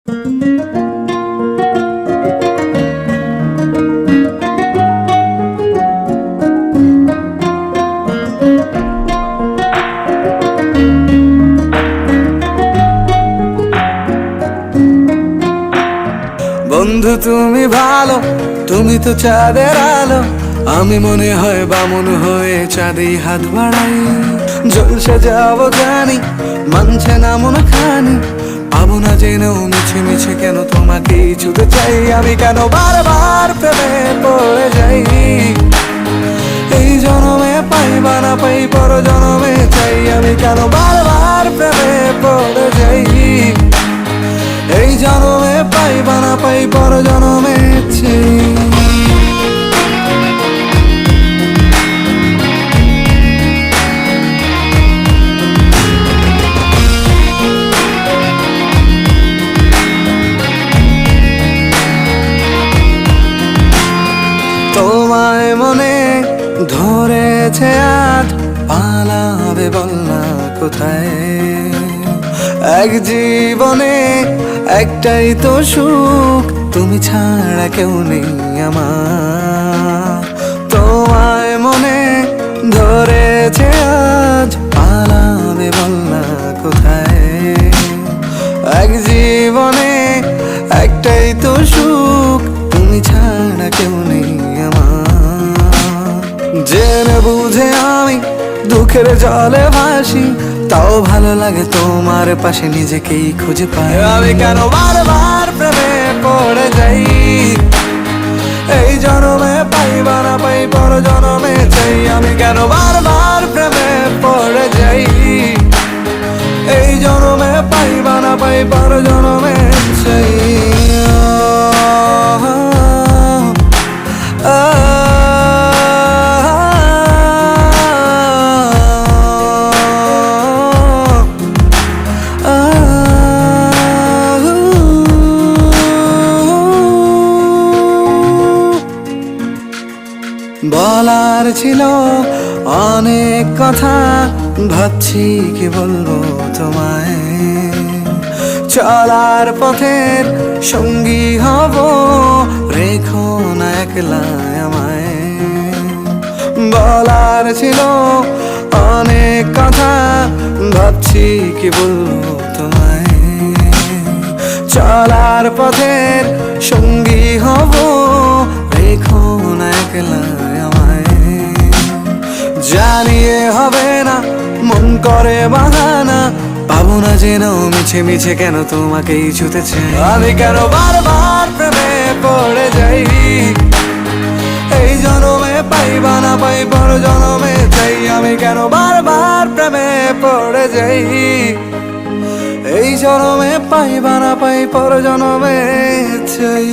বন্ধু তুমি ভালো, তুমি তো চাঁদের আলো। আমি মনে হয় বামুন হয়ে চাঁদে হাত বাড়াই। জলসে যাবো জানি, মানছে না মন খানি। পাবো না জেনেও মিছে মিছে কেন তোমাকে ছুতে চাই। আমি কেন বারবার প্রেমে পড়ে যাই। এই জনমে পাই বা না পাই, পর জনমে চাই। আমি কেন বারবার প্রেমে পড়ে যাই। এই জনমে পাই বা না পাই, পর জনমে চাই। তোমায় মনে ধরেছে আজ, পালাবে বল না কোথায়। এক জীবনে একটাই তো সুখ, তুমি ছাড়া কেউ নেই আমার। তোমায় মনে ধরেছে আজ, পালাবে বল না কোথায়। এক জীবনে একটাই তো সুখ, তুমি ছাড়া কেউ নেই আমার। জেনে বুঝে আমি দুঃখের জলে ভাসি, তাও ভালো লাগে তোমার পাশে নিজেকেই খুঁজে পাই। আমি কেন বারবার প্রেমে পড়ে যাই। এই জনমে পাই বা না পাই, পর জনমে চাই। আমি কেন বারবার প্রেমে পড়ে যাই। এই জনমে পাই বা না পাই, পর জনমে চাই। বলার ছিল অনেক কথা, ভাবছি কি বলবো তোমায়। চলার পথের সঙ্গী হব, রেখো না একলা আমায়। বলার ছিল অনেক কথা, ভাবছি কি বলবো তোমায়। চলার পথের সঙ্গী হব, রেখো না একলা আমায়। জানিয়ে হবে না, মন করে বাহানা। পাবো না জেনেও মিছে মিছে কেন তোমাকেই ছুতেছে। আমি কেন বারবার প্রেমে পড়ে যাই। এই জনমে পাই বা না পাই, পর জনমে চাই। আমি কেন বারবার প্রেমে পড়ে যাই। এই জনমে পাই বা না পাই, পর জনমে চাই।